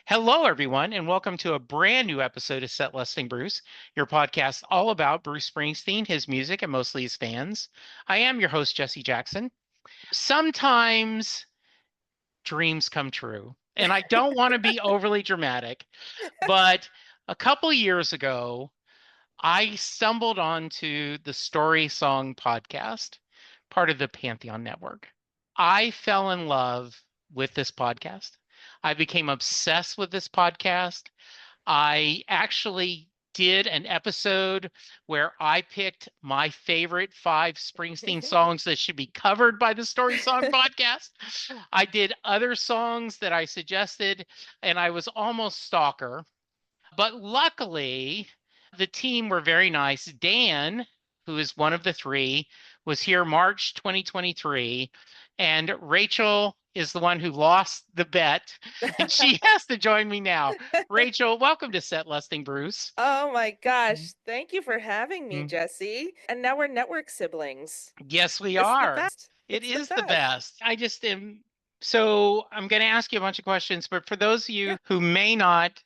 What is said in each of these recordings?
Hello, everyone, and welcome to a brand new episode of Set Listing Bruce, your podcast all about Bruce Springsteen, his music, and mostly his fans. I am your host, Jesse Jackson. Sometimes dreams come true, and I don't want to be overly dramatic, but a couple years ago, I stumbled onto the Story Song podcast, part of the Pantheon Network. I fell in love with this podcast. I became obsessed with this podcast. I actually did an episode where I picked my favorite 5 Springsteen songs that should be covered by the Story Song podcast. I did other songs that I suggested, and I was almost stalker. But luckily, the team were very nice. Dan, who is one of the three, was here March 2023, and Rachel is the one who lost the bet, and she has to join me now. Rachel, welcome to Set Lusting Bruce. Oh my gosh. Thank you for having me, Jesse. And now we're network siblings. Yes, we It's the are. best. It It's the is the best. best. I just am. So I'm going to ask you a bunch of questions, but for those of Yeah. you who may not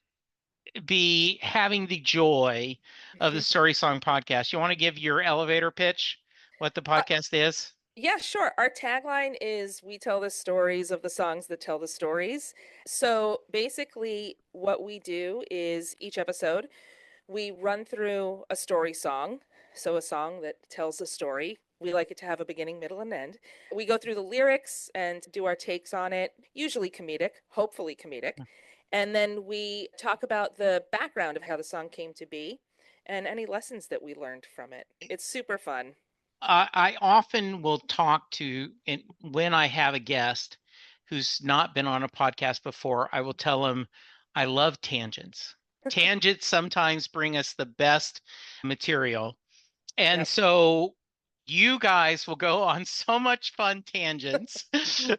be having the joy of the Story Song podcast, you want to give your elevator pitch, what the podcast is? Yeah, sure. Our tagline is we tell the stories of the songs that tell the stories. So basically, what we do is each episode, we run through a story song. So a song that tells a story. We like it to have a beginning, middle, and end. We go through the lyrics and do our takes on it, usually comedic, hopefully comedic. And then we talk about the background of how the song came to be and any lessons that we learned from it. It's super fun. I often will talk to, and when I have a guest who's not been on a podcast before, I will tell them I love tangents. Tangents sometimes bring us the best material. And Yep. so you guys will go on so much fun tangents.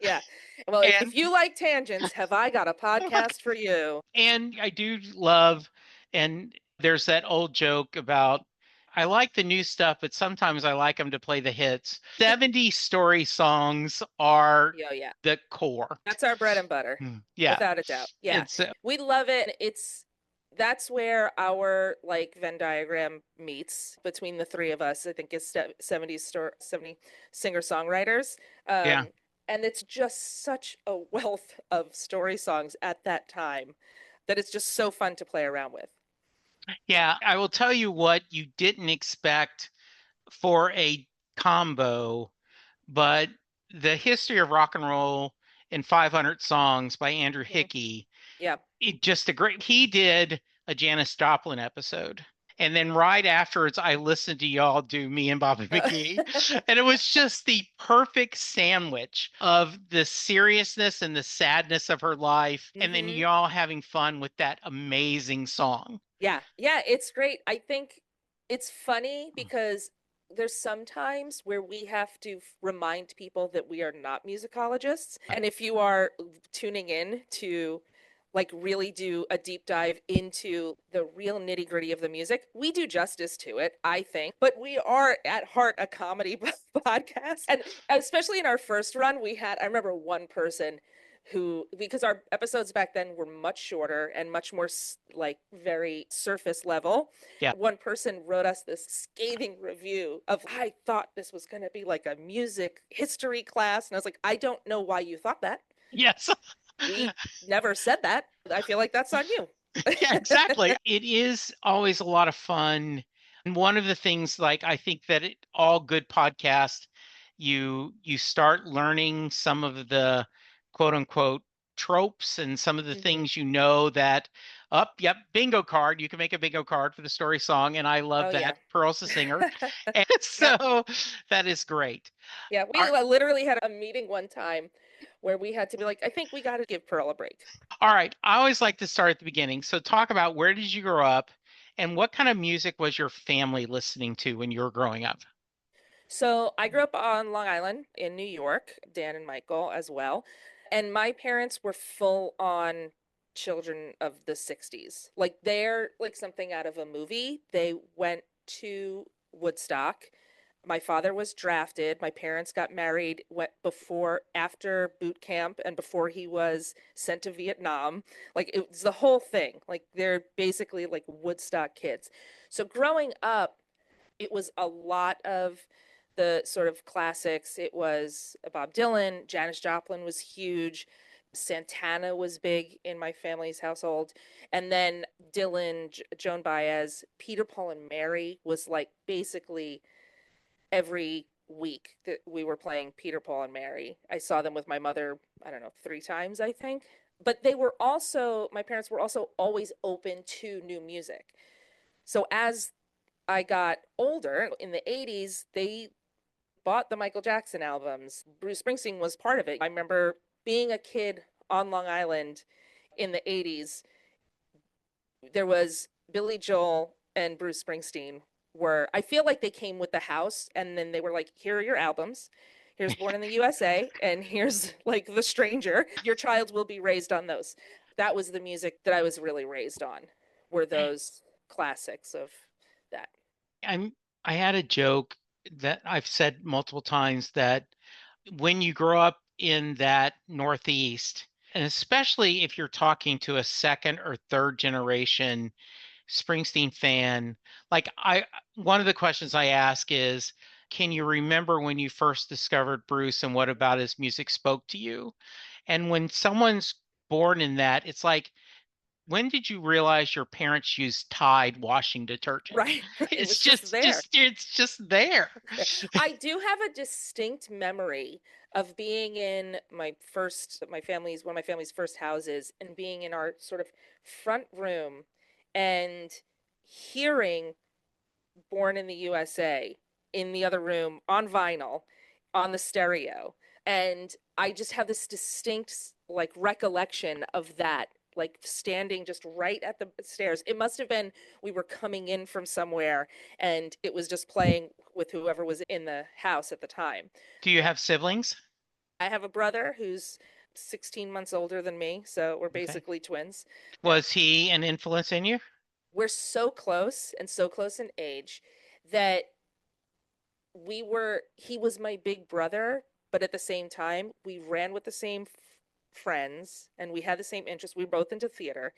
Yeah. Well, and if you like tangents, have I got a podcast for you? and I do love, and there's that old joke about I like the new stuff, but sometimes I like them to play the hits. 70 story songs are Yeah, yeah. the core. That's our bread and butter, Yeah. without a doubt. Yeah. It's We love it. That's where our like Venn diagram meets between the three of us. I think it's 70 singer-songwriters. yeah. And it's just such a wealth of story songs at that time that it's just so fun to play around with. Yeah, I will tell you what you didn't expect for a combo, but the history of rock and roll in 500 songs by Andrew Mhm. Hickey. Yeah. He did a Janis Joplin episode. And then right afterwards, I listened to y'all do Me and Bobby McGee. And it was just the perfect sandwich of the seriousness and the sadness of her life. And then Mhm. y'all having fun with that amazing song. Yeah. Yeah, it's great. I think it's funny because there's sometimes where we have to remind people that we are not musicologists. And if you are tuning in to like really do a deep dive into the real nitty-gritty of the music, we do justice to it, I think. But we are at heart a comedy podcast. And especially in our first run, I remember one person who, because our episodes back then were much shorter and much more like very surface level. Yeah. One person wrote us this scathing review of, I thought this was going to be like a music history class. And I was like, I don't know why you thought that. Yes. We never said that. I feel like that's on you. Yeah, exactly. It is always a lot of fun. And one of the things, like, I think that all good podcasts, you start learning some of the quote unquote tropes and some of the things that yep, bingo card. You can make a bingo card for the story song, and I love Oh, that. yeah. Pearl's the singer. And Yep. so that is great. Yeah, we All literally had a meeting one time where we had to be like, I think we got to give Pearl a break. all right. I always like to start at the beginning. So talk about where did you grow up and what kind of music was your family listening to when you were growing up? So I grew up on Long Island in New York, Dan and Michael as well. And my parents were full on children of the 60s. Like they're like something out of a movie. They went to Woodstock. My father was drafted. My parents got married after boot camp and before he was sent to Vietnam. Like it was the whole thing. Like they're basically like Woodstock kids. So growing up, it was a lot of the sort of classics. It was Bob Dylan, Janis Joplin was huge. Santana was big in my family's household. And then Dylan, Joan Baez, Peter, Paul, and Mary was like basically every week that we were playing Peter, Paul, and Mary. I saw them with my mother, I don't know, 3 times, I think. But my parents were also always open to new music. So as I got older in the 80s, they bought the Michael Jackson albums. Bruce Springsteen was part of it. I remember being a kid on Long Island in the 80s. There was Billy Joel and Bruce Springsteen I feel like they came with the house and then they were like, here are your albums. Here's Born in the USA and here's like The Stranger. Your child will be raised on those. That was the music that I was really raised on, were those classics of that. I'm I had a joke that I've said multiple times that when you grow up in that Northeast, and especially if you're talking to a second or third generation Springsteen fan, like one of the questions I ask is, can you remember when you first discovered Bruce and what about his music spoke to you? And when someone's born in that, it's like, when did you realize your parents used Tide washing detergent? Right. It It's was just there. it's just there. I do have a distinct memory of being in one of my family's first houses and being in our sort of front room and hearing Born in the USA in the other room on vinyl on the stereo. And I just have this distinct like recollection of that, like standing just right at the stairs. It must have been we were coming in from somewhere and it was just playing with whoever was in the house at the time. Do you have siblings? I have a brother who's 16 months older than me, so we're Okay. basically twins. Yeah. Was he an influence in you? We're so close and so close in age that he was my big brother, but at the same time, we ran with the same friends and we had the same interests. We were both into theater.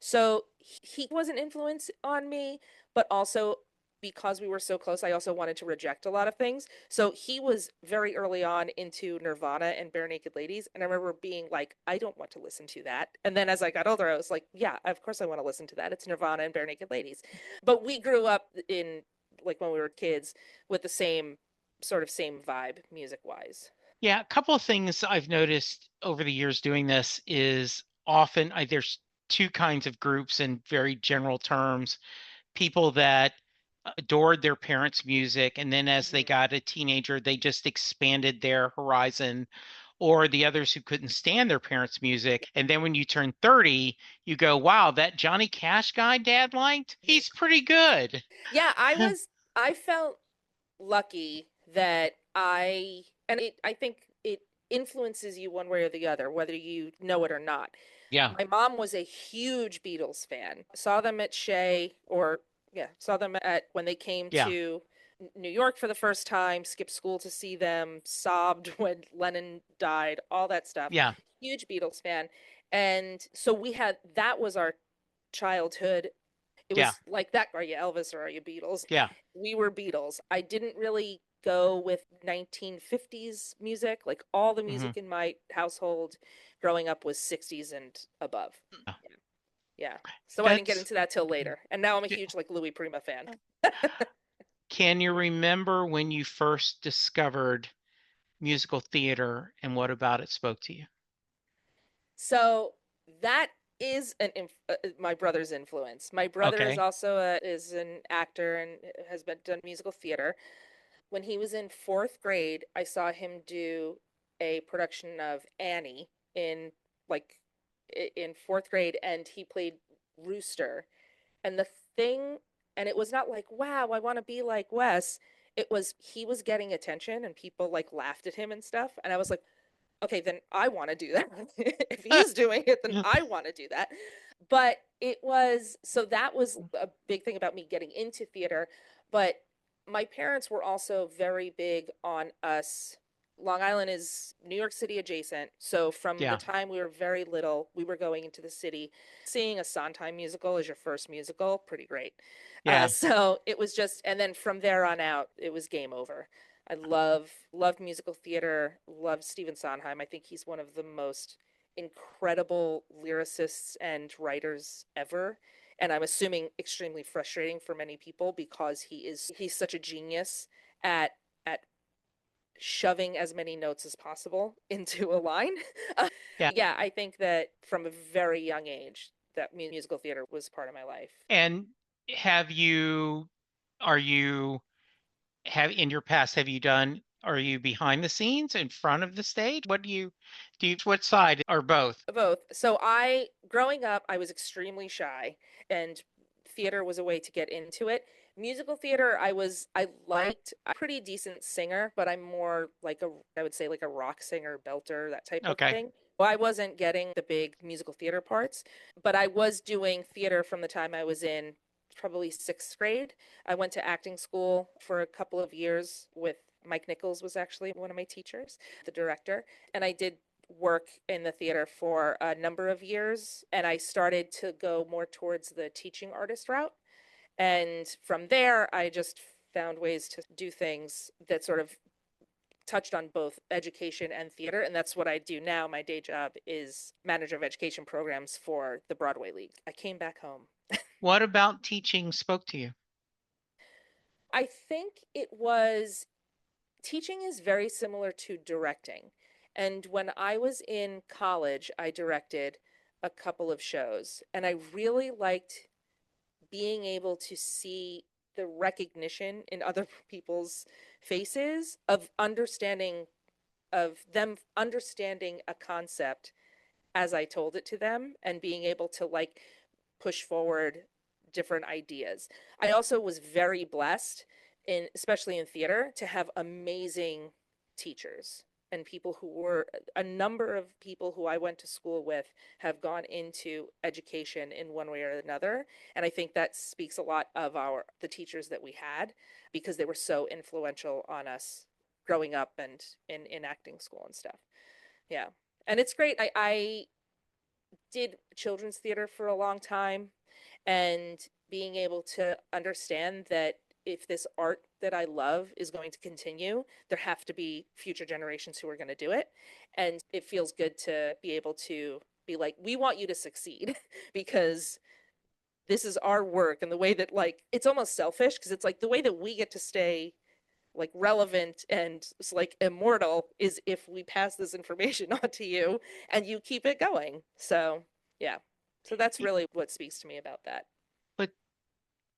So he was an influence on me, but also because we were so close, I also wanted to reject a lot of things. So he was very early on into Nirvana and Bare Naked Ladies. And I remember being like, I don't want to listen to that. And then as I got older, I was like, yeah, of course I want to listen to that. It's Nirvana and Bare Naked Ladies. But we grew up in like when we were kids with the same vibe music wise. Yeah, a couple of things I've noticed over the years doing this is often there's two kinds of groups in very general terms. People that adored their parents' music, and then as they Mm-hmm. got a teenager, they just expanded their horizon, or the others who couldn't stand their parents' music. And then when you turn 30, you go, wow, that Johnny Cash guy dad liked, he's pretty good. Yeah, I felt lucky that I think it influences you one way or the other, whether you know it or not. Yeah, My mom was a huge Beatles fan. Saw them at Shea, or yeah, saw them at when they came yeah, to New York for the first time, skipped school to see them, sobbed when Lennon died, all that stuff. yeah, Huge Beatles fan. And so that was our childhood. It yeah, was like that, are you Elvis or are you Beatles? yeah. We were Beatles. I didn't really go with 1950s music. Like all the Hmm. music in my household growing up was 60s and above. Yeah. Yeah. So I didn't get That's, into that till later. And now I'm a huge like Louis Prima fan. can you remember when you first discovered musical theater and what about it spoke to you? So that is my brother's influence. My brother is Okay. also is an actor and has been done musical theater. When he was in fourth grade, I saw him do a production of Annie like in fourth grade, and he played Rooster. And the thing, and it was not like, wow, I want to be like Wes. It was he was getting attention, and people like laughed at him and stuff. And I was like, okay, then I want to do that. If he's doing it, then I want to do that. But that was a big thing about me getting into theater. But My parents were also very big on us. Long Island is New York City adjacent. So from the Yeah. time we were very little, we were going into the city. Seeing a Sondheim musical as your first musical, pretty great. Yeah. So it was just, and then from there on out, it was game over. I love musical theater, love Stephen Sondheim. I think he's one of the most incredible lyricists and writers ever, and I'm assuming extremely frustrating for many people because he's such a genius at at shoving as many notes as possible into a line. Yeah. Yeah, I think that from a very young age that musical theater was part of my life. And have you, are you, have in your past, have you done, are you behind the scenes, in front of the stage? What do you, what side or both? Both. So growing up, I was extremely shy, and theater was a way to get into it. Musical theater, I liked, I'm a pretty decent singer, but I'm more like I would say like a rock singer, belter, that type of Okay. thing. Well, I wasn't getting the big musical theater parts, but I was doing theater from the time I was in probably sixth grade. I went to acting school for a couple of years with Mike Nichols was actually one of my teachers, the director, and I did work in the theater for a number of years, and I started to go more towards the teaching artist route. And from there, I just found ways to do things that sort of touched on both education and theater. And that's what I do now. My day job is manager of education programs for the Broadway League. I came back home. What about teaching spoke to you? I think it was teaching is very similar to directing. And when I was in college, I directed a couple of shows, and I really liked being able to see the recognition in other people's faces of them understanding a concept as I told it to them and being able to like push forward different ideas. I also was very blessed in especially in theater to have amazing teachers and people who were a number of people who I went to school with have gone into education in one way or another, and I think that speaks a lot of our the teachers that we had because they were so influential on us growing up and in acting school and stuff. Yeah, and it's great. I did children's theater for a long time, and being able to understand that if this art that I love is going to continue, there have to be future generations who are going to do it. And it feels good to be able to be like, we want you to succeed because this is our work. And the way that, like, it's almost selfish because it's like the way that we get to stay like relevant and like immortal is if we pass this information on to you and you keep it going. So, yeah. So that's really what speaks to me about that. But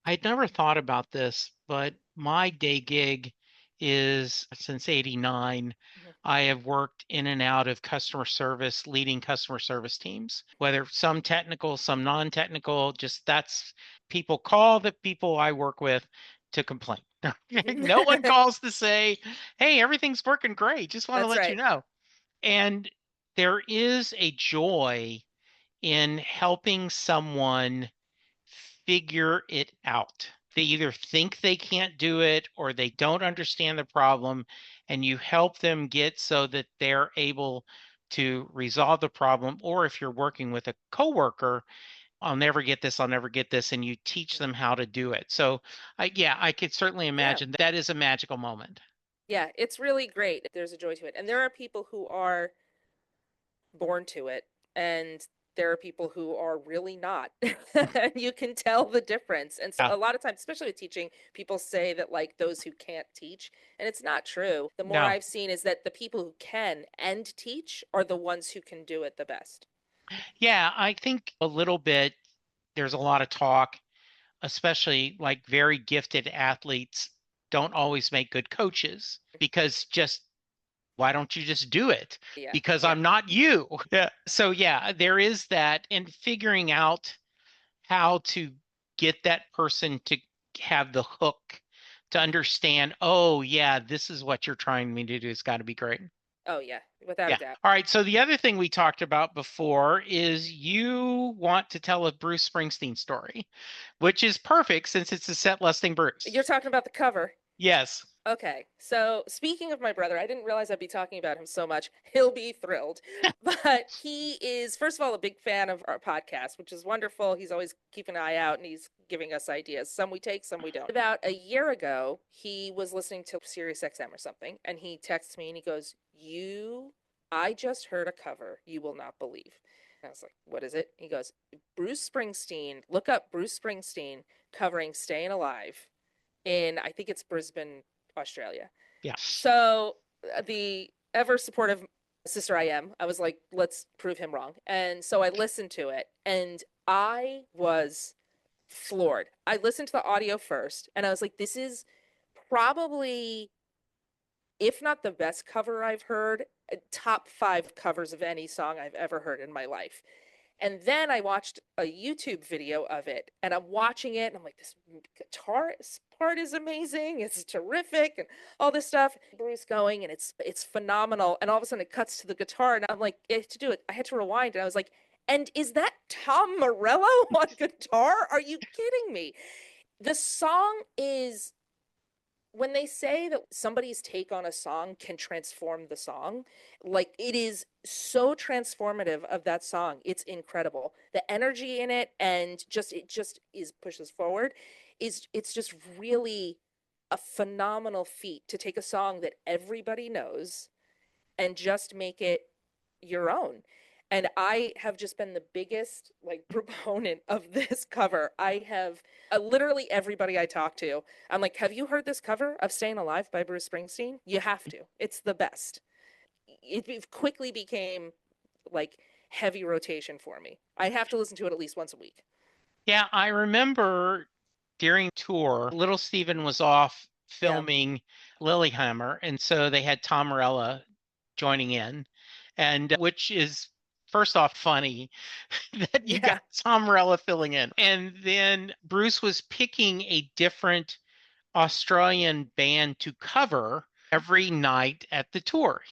I'd never thought about this, but my day gig is since 89. Mhm. I have worked in and out of customer service, leading customer service teams, whether some technical, some non-technical, just that's people call the people I work with to complain. No one calls to say, hey, everything's working great. Just want to That's let you right. know. And there is a joy in helping someone figure it out. They either think they can't do it or they don't understand the problem, and you help them get so that they're able to resolve the problem. Or if you're working with a coworker, I'll never get this, I'll never get this, and you teach them how to do it. So, yeah, I could certainly Yeah. imagine that is a magical moment. Yeah. It's really great. There's a joy to it. And there are people who are born to it, and there are people who are really not. And you can tell the difference. And so Yeah, a lot of times, especially with teaching, people say that like those who can't teach, and it's not true. The more no, I've seen is that the people who can and teach are the ones who can do it the best. yeah, I think a little bit. There's a lot of talk, especially like very gifted athletes don't always make good coaches because just why don't you just do it? Yeah. Because Yeah. I'm not you. Yeah. So yeah, there is that, and figuring out how to get that person to have the hook to understand, oh yeah, this is what you're trying me to do. It's got to be great. Oh yeah, without a Yeah. doubt. All right. So the other thing we talked about before is you want to tell a Bruce Springsteen story, which is perfect since it's a set listing Bruce. You're talking about the cover. Yes. Okay, so speaking of my brother, I didn't realize I'd be talking about him so much. He'll be thrilled. But he is, first of all, a big fan of our podcast, which is wonderful. He's always keeping an eye out and he's giving us ideas. Some we take, some we don't. About a year ago, he was listening to Sirius XM or something, and he texts me and he goes, I just heard a cover you will not believe. And I was like, what is it? He goes, Bruce Springsteen, look up Bruce Springsteen covering Staying Alive in, I think it's Brisbane, Australia. Yeah. So the ever supportive sister I am, I was like, let's prove him wrong. And so I listened to it and I was floored. I listened to the audio first and I was like, this is probably, if not the best cover I've heard, top 5 covers of any song I've ever heard in my life. And then I watched a YouTube video of it and I'm watching it and I'm like, this guitar part is amazing. It's terrific and all this stuff. Bruce going and it's phenomenal. And all of a sudden it cuts to the guitar and I'm like, to do it, I had to rewind and I was like, and is that Tom Morello on guitar? Are you kidding me? The song is, when they say that somebody's take on a song can transform the song, like it is so transformative of that song. It's incredible. The energy in it and it just is pushes forward. It's just really a phenomenal feat to take a song that everybody knows and just make it your own. And I have just been the biggest like proponent of this cover. I have literally everybody I talk to, I'm like, have you heard this cover of Staying Alive by Bruce Springsteen? You have to. It's the best. It quickly became like heavy rotation for me. I have to listen to it at least once a week. Yeah, I remember during tour, little Steven was off Yeah. filming Lilyhammer, and so they had Tom Morello joining in, and which is first off funny that you got Yeah. Tom Morello filling in. And then Bruce was picking a different Australian band to cover every night at the tour.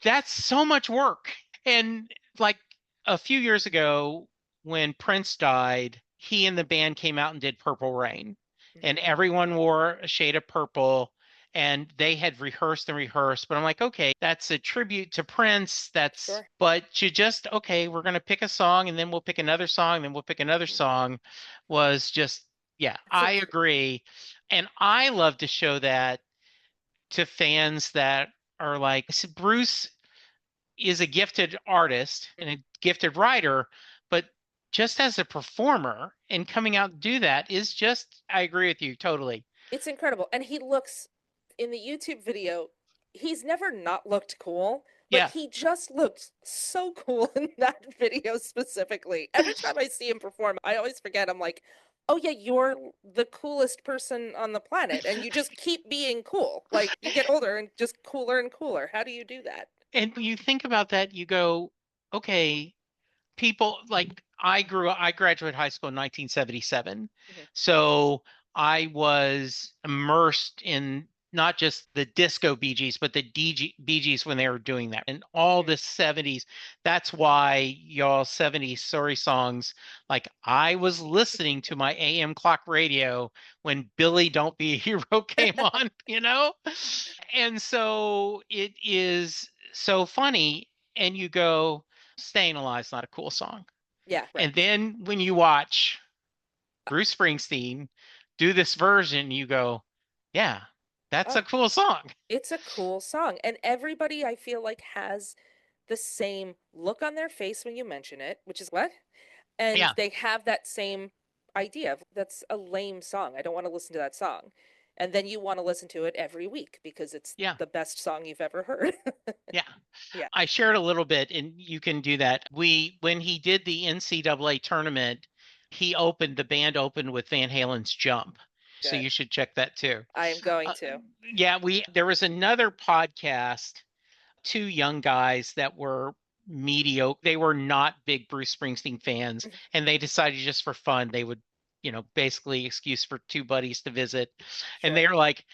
That's so much work. And like a few years ago, when Prince died, he and the band came out and did Purple Rain, and Mm-hmm. everyone wore a shade of purple. And they had rehearsed and rehearsed, but I'm like, okay, that's a tribute to Prince. Sure. But you just, okay, we're going to pick a song and then we'll pick another song, and then we'll pick another Mm-hmm. song was just, yeah, It's I agree. And I love to show that to fans that are like, Bruce is a gifted artist and a gifted writer, but just as a performer and coming out to do that is just, I agree with you totally. it's incredible. And he looks in the YouTube video, he's never not looked cool, but Yeah. he just looked so cool in that video specifically. Every time I see him perform, I always forget. I'm like, oh yeah, you're the coolest person on the planet, and you just keep being cool. Like you get older and just cooler and cooler. How do you do that? And you think about that, you go, okay, people like I graduated high school in 1977. Mhm. So I was immersed in not just the disco Bee Gees, but the Bee Gees when they were doing that and all Mhm. the 70s. That's why y'all 70s sorry songs, like I was listening to my AM clock radio when Billy Don't Be a Hero came on, you know? And so it is so funny. And you go, Staying Alive is not a cool song. Yeah, right. And then when you watch Bruce Springsteen do this version, you go, yeah, that's Oh, a cool song. it's a cool song. And everybody I feel like has the same look on their face when you mention it, which is what? And Yeah, they have that same idea of that's a lame song. I don't want to listen to that song. And then you want to listen to it every week because it's yeah, the best song you've ever heard. yeah. Yeah, I shared a little bit, and you can do that. When he did the NCAA tournament, the band opened with Van Halen's Jump. So good. you should check that too. I am going Uh, to. yeah, there was another podcast, two young guys that were mediocre. They were not big Bruce Springsteen fans, and they decided just for fun they would, basically excuse for two buddies to visit, and Sure. they were like,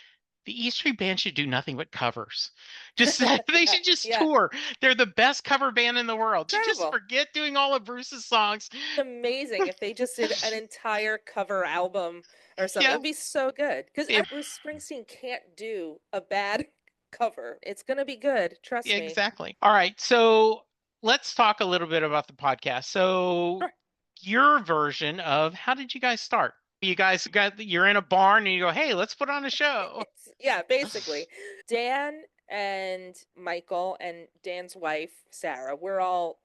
the E Street Band should do nothing but covers. Just they Yeah, should just yeah. tour. They're the best cover band in the world. Just Incredible. forget doing all of Bruce's songs. Amazing if they just did an entire cover album or something. Yeah. It'd be so good because It, Bruce Springsteen can't do a bad cover. It's gonna be good, trust me. exactly. All right. So let's talk a little bit about the podcast. So Sure. your version of how did you guys start? You guys you're in a barn and you go, hey, let's put on a show. Yeah, basically. Dan and Michael and Dan's wife, Sarah, we're all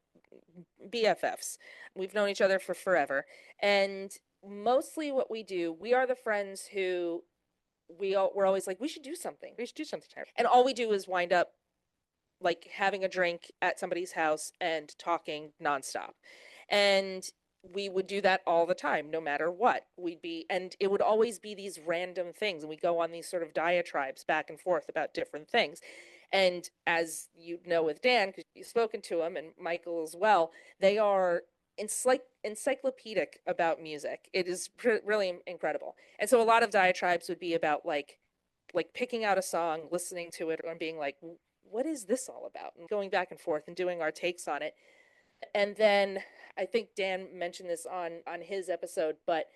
BFFs. We've known each other for forever. And mostly what we do, we are the friends who we're always like, we should do something. We should do something. And all we do is wind up like having a drink at somebody's house and talking nonstop. And we would do that all the time, no matter what. And it would always be these random things. And we go on these sort of diatribes back and forth about different things. And as you know with Dan, because you've spoken to him and Michael as well, they are encyclopedic about music. It is really incredible. And so a lot of diatribes would be about like picking out a song, listening to it, and being like, what is this all about? And going back and forth and doing our takes on it. And then I think Dan mentioned this on his episode, but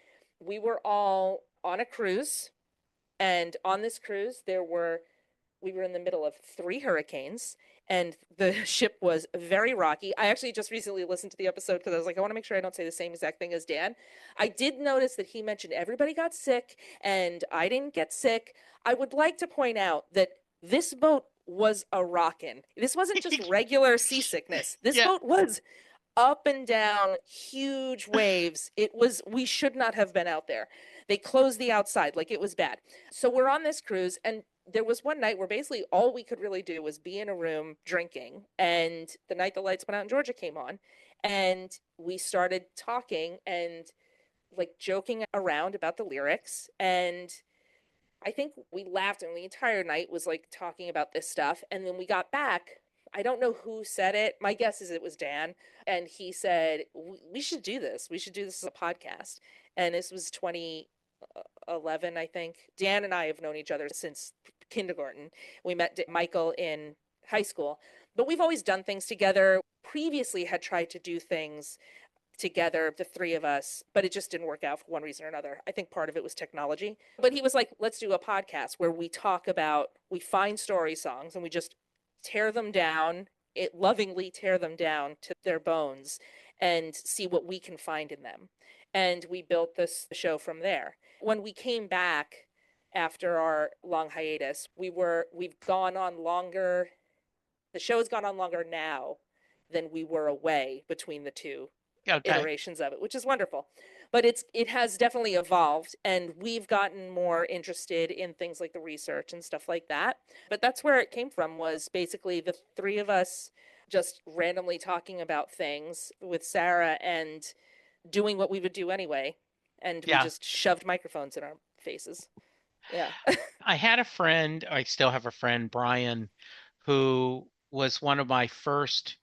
we were all on a cruise, and on this cruise we were in the middle of 3 hurricanes, and the ship was very rocky. I actually just recently listened to the episode because I was like, I want to make sure I don't say the same exact thing as Dan. I did notice that he mentioned everybody got sick and I didn't get sick. I would like to point out that this boat was a rockin'. This wasn't just regular seasickness. This Yeah. boat was up and down, huge waves. We should not have been out there. They closed the outside, like it was bad. So we're on this cruise, and there was one night where basically all we could really do was be in a room drinking. And the night the lights went out in Georgia came on, and we started talking and like joking around about the lyrics. And I think we laughed, and the entire night was like talking about this stuff. And then we got back. I don't know who said it. My guess is it was Dan. And he said, we should do this. We should do this as a podcast. And this was 2011, I think. Dan and I have known each other since kindergarten. We met Michael in high school, but we've always done things together. Previously had tried to do things together, the three of us, but it just didn't work out for one reason or another. I think part of it was technology. But he was like, let's do a podcast where we find story songs and we just tear them down, lovingly tear them down to their bones and see what we can find in them. And we built this show from there. When we came back after our long hiatus, we've gone on longer. The show has gone on longer now than we were away between the two Okay. iterations of it, which is wonderful. But it has definitely evolved, and we've gotten more interested in things like the research and stuff like that. But that's where it came from, was basically the three of us just randomly talking about things with Sarah and doing what we would do anyway. And we Yeah. just shoved microphones in our faces. Yeah. I had a friend, I still have a friend, Brian, who was one of my first.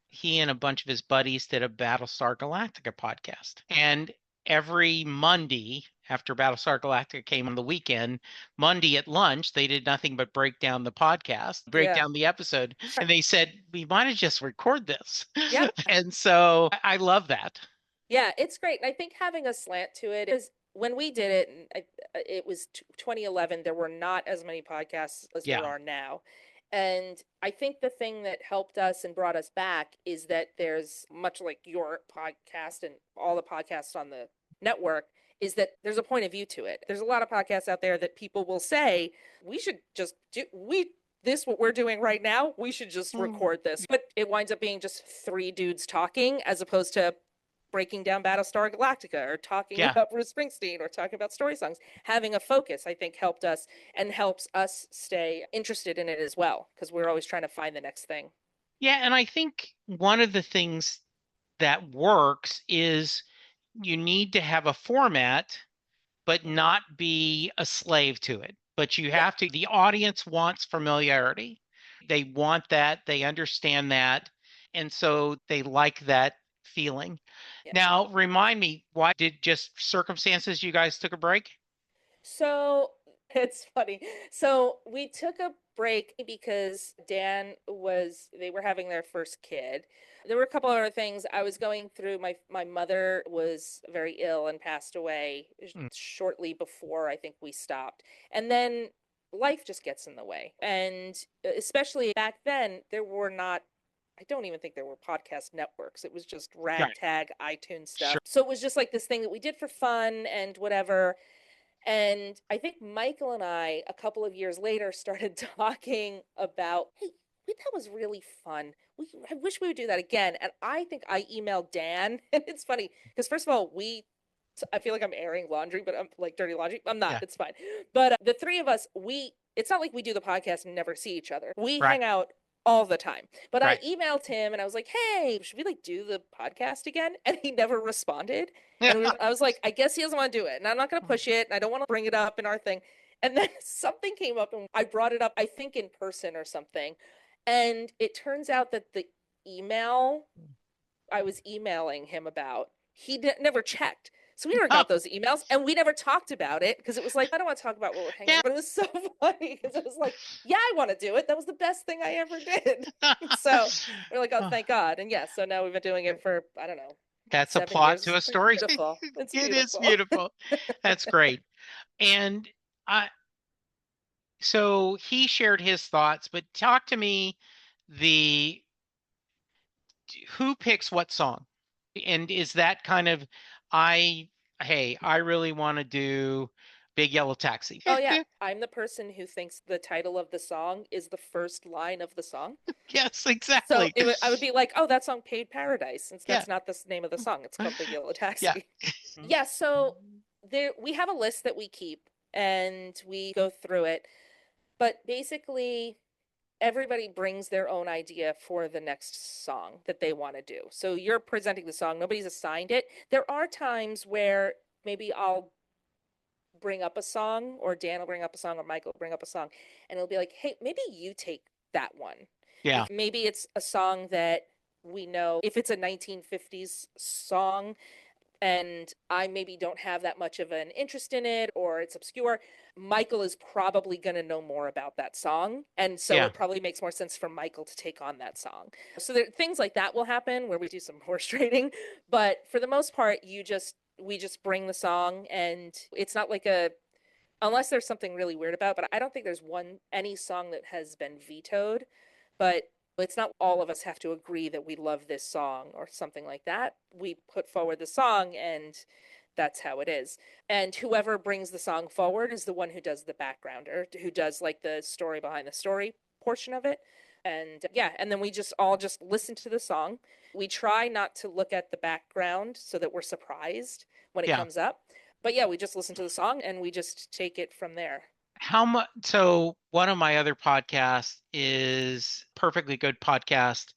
He and a bunch of his buddies did a Battlestar Galactica podcast. And every Monday after Battlestar Galactica came on the weekend, Monday at lunch, they did nothing but break down the podcast, break Yeah. down the episode. And they said, we might have just record this. Yep. And so I love that. Yeah, it's great. And I think having a slant to it is when we did it, and it was 2011, there were not as many podcasts as Yeah. there are now. And I think the thing that helped us and brought us back is that there's, much like your podcast and all the podcasts on the network, is that there's a point of view to it. There's a lot of podcasts out there that people will say, we should just what we're doing right now, we should just record this. But it winds up being just three dudes talking as opposed to breaking down Battlestar Galactica or talking about Bruce Springsteen or talking about story songs. Having a focus, I think, helped us and helps us stay interested in it as well, because we're always trying to find the next thing. Yeah. And I think one of the things that works is you need to have a format, but not be a slave to it. But you have to, the audience wants familiarity. They want that, they understand that. And so they like that feeling. Yeah. Now, remind me, why did just circumstances you guys took a break? So It's funny. So we took a break because they were having their first kid. There were a couple other things I was going through. My mother was very ill and passed away Mm, shortly before I think we stopped. And then life just gets in the way. And especially back then, there were not I don't even think there were podcast networks. It was just right. ragtag iTunes Sure. stuff. So it was just like this thing that we did for fun and whatever. And I think Michael and I, a couple of years later, started talking about, hey, that was really fun. I wish we would do that again. And I think I emailed Dan, and it's funny because first of all, I feel like I'm airing laundry, but I'm like dirty laundry. I'm not. Yeah. It's fine. But the three of us, it's not like we do the podcast and never see each other. We Right. hang out all the time. But I Right. emailed him and I was like, hey, should we like do the podcast again? And he never responded. Yeah. I was like, I guess he doesn't want to do it. And I'm not going to push it. And I don't want to bring it up in our thing. And then something came up and I brought it up, I think in person or something. And it turns out that the email I was emailing him about, never checked. So we never Oh, got those emails and we never talked about it because it was like, I don't want to talk about what we're hanging yeah. out. But it was so funny because it was like, yeah, I want to do it. That was the best thing I ever did. So we're like, oh, Oh, thank God. And yeah, so now we've been doing it for, I don't know, that's a 7 years. plot to a It's story. beautiful. It's It is beautiful. beautiful. That's great. And I, so he shared his thoughts, but talk to me the who picks what song? And is that kind of I hey, I really want to do Big Yellow Taxi. Oh yeah, I'm the person who thinks the title of the song is the first line of the song. Yes, So exactly. I would be like, oh, that song Paid Paradise, since Yeah. that's not the name of the song. It's called Big Yellow Yeah. Taxi. Yeah, so we have a list that we keep and we go through it. But basically everybody brings their own idea for the next song that they want to do. So you're presenting the song, nobody's assigned it. There are times where maybe I'll bring up a song, or Dan will bring up a song, or Michael will bring up a song, and it'll be like, hey, maybe you take that one. Yeah. Maybe it's a song that we know, if it's a 1950s song and I maybe don't have that much of an interest in it or it's obscure, Michael is probably going to know more about that song. And so Yeah. it probably makes more sense for Michael to take on that song. So there, things like that will happen where we do some horse trading. But for the most part, we just bring the song, and it's not like unless there's something really weird about, but I don't think there's any song that has been vetoed. But it's not all of us have to agree that we love this song or something like that. We put forward the song and that's how it is. And whoever brings the song forward is the one who does the background, or who does like the story behind the story portion of it. And yeah, and then we just all just listen to the song. We try not to look at the background so that we're surprised when it Yeah. comes up. But yeah, we just listen to the song and we just take it from there. How much? So one of my other podcasts is Perfectly Good Podcast,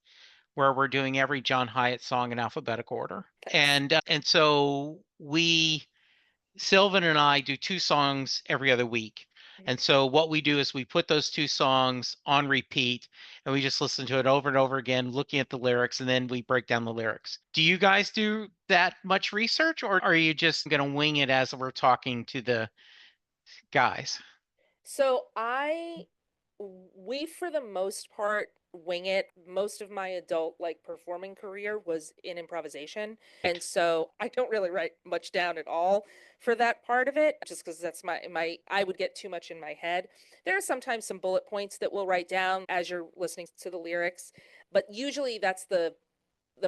where we're doing every John Hyatt song in alphabetical order. Nice. And so Sylvan and I do two songs every other week. And so what we do is we put those two songs on repeat and we just listen to it over and over again, looking at the lyrics, and then we break down the lyrics. Do you guys do that much research, or are you just going to wing it as we're talking to the guys? So we, for the most part, wing it. Most of my adult like performing career was in improvisation. And so I don't really write much down at all for that part of it, just because that's I would get too much in my head. There are sometimes some bullet points that we'll write down as you're listening to the lyrics, but usually that's the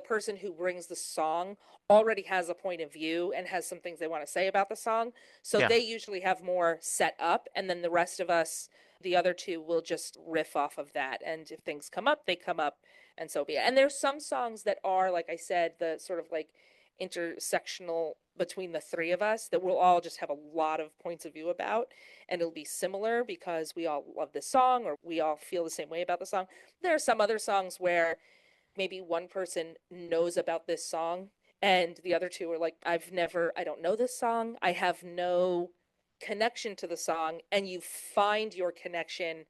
person who brings the song already has a point of view and has some things they want to say about the song. So Yeah. they usually have more set up, and then the rest of us, the other two, will just riff off of that. And if things come up, they come up, and so be it. And there's some songs that are, like I said, the sort of like intersectional between the three of us that we'll all just have a lot of points of view about, and it'll be similar because we all love this song or we all feel the same way about the song. There are some other songs where maybe one person knows about this song and the other two are like, I don't know this song. I have no connection to the song. And you find your connection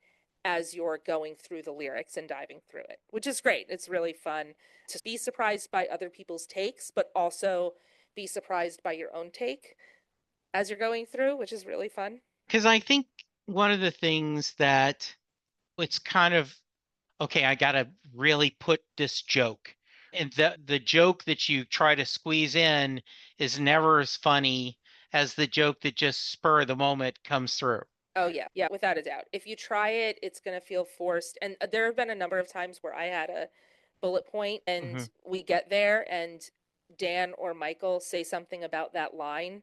as you're going through the lyrics and diving through it, which is great. It's really fun to be surprised by other people's takes, but also be surprised by your own take as you're going through, which is really fun. Because I think one of the things that it's kind of okay, I got to really put this joke. And the joke that you try to squeeze in is never as funny as the joke that just spur of the moment comes through. Oh yeah, yeah, without a doubt. If you try it, it's going to feel forced. And there have been a number of times where I had a bullet point and Hmm. we get there and Dan or Michael say something about that line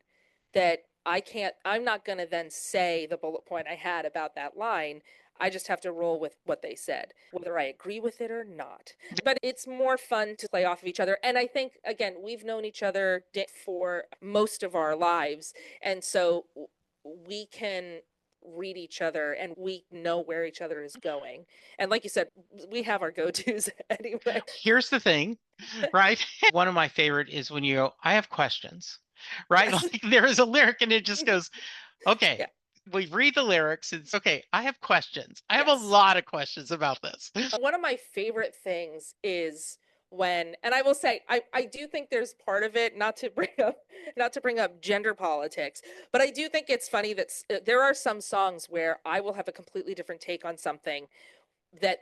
that I'm not going to then say the bullet point I had about that line. I just have to roll with what they said, whether I agree with it or not. But it's more fun to play off of each other. And I think, again, we've known each other for most of our lives. And so we can read each other and we know where each other is going. And like you said, we have our go-tos anyway. Here's the thing, right? One of my favorite is when you go, I have questions, right? Yes. Like there is a lyric and it just goes, Yeah. okay, we read the lyrics. It's okay. I have questions. I have a Yes. lot of questions about this. One of my favorite things is when, and I will say, I do think there's part of it, not to bring up gender politics, but I do think it's funny that there are some songs where I will have a completely different take on something that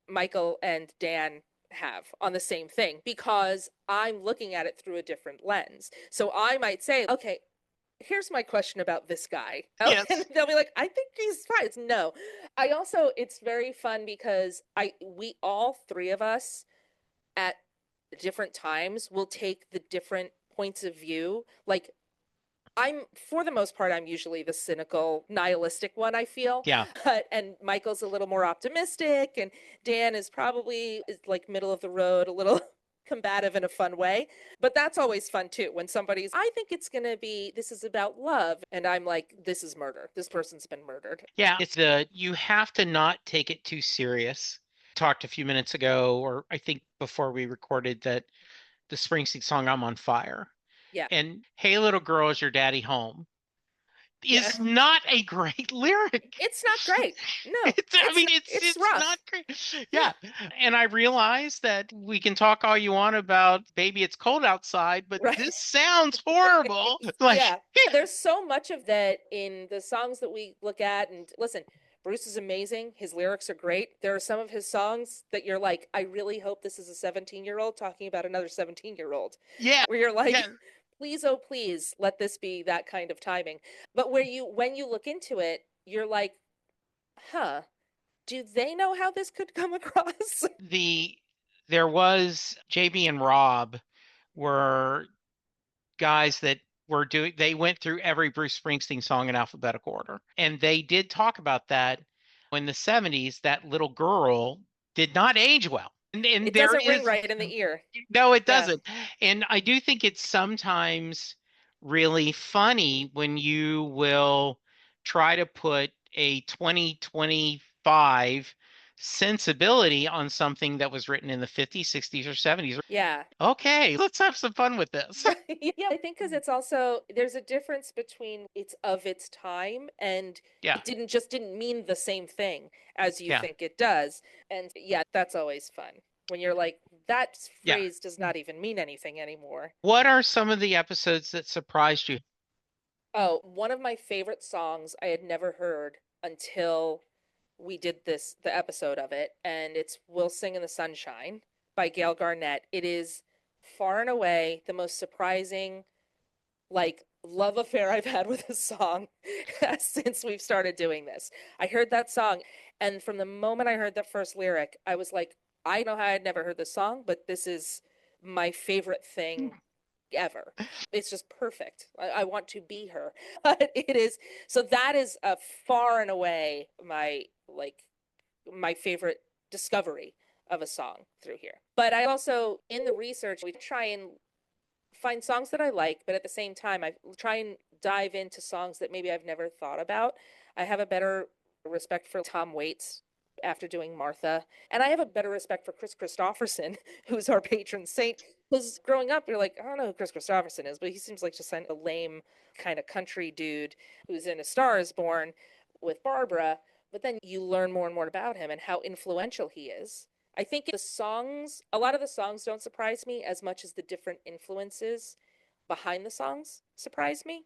Michael and Dan have on the same thing because I'm looking at it through a different lens. So I might say, okay, here's my question about this guy. And Yes. they'll be like, I think he's fine. It's no. I also, it's very fun because we all three of us at different times will take the different points of view. Like for the most part, I'm usually the cynical, nihilistic one, I feel. Yeah. And Michael's a little more optimistic, and Dan is probably like middle of the road, a little combative in a fun way. But that's always fun too. When somebody's, I think it's going to be, this is about love. And I'm like, this is murder. This person's been murdered. Yeah. It's you have to not take it too serious. Talked a few minutes ago, or I think before we recorded that the Springsteen song I'm on Fire. Yeah. And Hey Little Girl, Is Your Daddy Home Yeah. is not a great lyric. It's not great. No, I mean, it's it's not rough. great. Yeah. Yeah. And I realize that we can talk all you want about baby, it's cold outside, but Right. this sounds horrible. Like, Yeah. There's so much of that in the songs that we look at. And listen, Bruce is amazing. His lyrics are great. There are some of his songs that you're like, I really hope this is a 17-year-old talking about another 17-year-old, yeah, where you're yeah. like, please, oh, please let this be that kind of timing. But when you look into it, you're like, huh, do they know how this could come across? The there was JB and Rob were guys that were doing they went through every Bruce Springsteen song in alphabetical order. And they did talk about that in the 70s that little girl did not age well. And It there doesn't ring is right in the ear. no, it Yeah. doesn't. And I do think it's sometimes really funny when you will try to put a 2025 sensibility on something that was written in the 50s, 60s, or 70s. Yeah. Okay, let's have some fun with this. Right. Yeah, I think because it's also there's a difference between it's of its time and Yeah, it didn't mean the same thing as you yeah, think it does. And yeah, that's always fun when you're like, that yeah. phrase does not even mean anything anymore. What are some of the episodes that surprised you? Oh, one of my favorite songs I had never heard until we did the episode of it, and it's We'll Sing in the Sunshine by Gail Garnett. It is far and away the most surprising like love affair I've had with a song since we've started doing this. I heard that song, and from the moment I heard that first lyric, I was like, I know how I'd never heard this song, but this is my favorite thing ever. It's just perfect. I want to be her. But it is so that is a far and away my favorite discovery of a song through here. But I also in the research we try and find songs that I like, but at the same time, I try and dive into songs that maybe I've never thought about. I have a better respect for Tom Waits after doing Martha, and I have a better respect for Chris Christopherson, who's our patron saint. Because growing up, you're like, I don't know who Chris Christopherson is, but he seems like just a lame kind of country dude who's in A Star Is Born with Barbara. But then you learn more and more about him and how influential he is. I think a lot of the songs don't surprise me as much as the different influences behind the songs surprise me.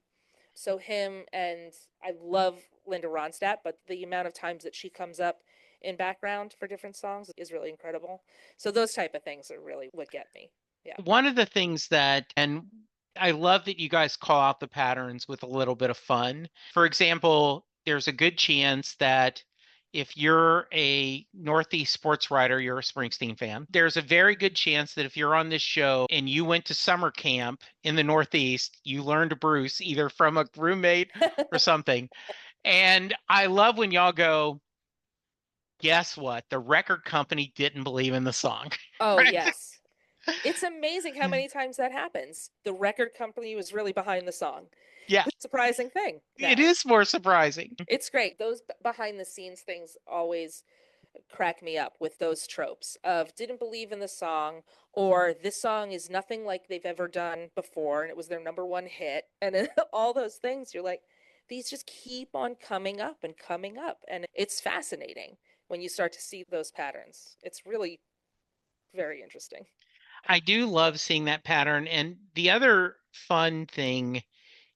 So him and I love Linda Ronstadt, but the amount of times that she comes up in background for different songs is really incredible. So those type of things are really what get me. Yeah. One of the things that, and I love that you guys call out the patterns with a little bit of fun. For example, there's a good chance that if you're a Northeast sports writer, you're a Springsteen fan. There's a very good chance that if you're on this show and you went to summer camp in the Northeast, you learned Bruce either from a roommate or something. And I love when y'all go, guess what? The record company didn't believe in the song. Oh, Right? yes. It's amazing how many times that happens. The record company was really behind the song. Yeah, Surprising thing it now. is more surprising. It's great. Those behind the scenes things always crack me up with those tropes of didn't believe in the song or this song is nothing like they've ever done before and it was their number one hit and all those things you're like these just keep on coming up and coming up and it's fascinating when you start to see those patterns. It's really very interesting. I do love seeing that pattern. And the other fun thing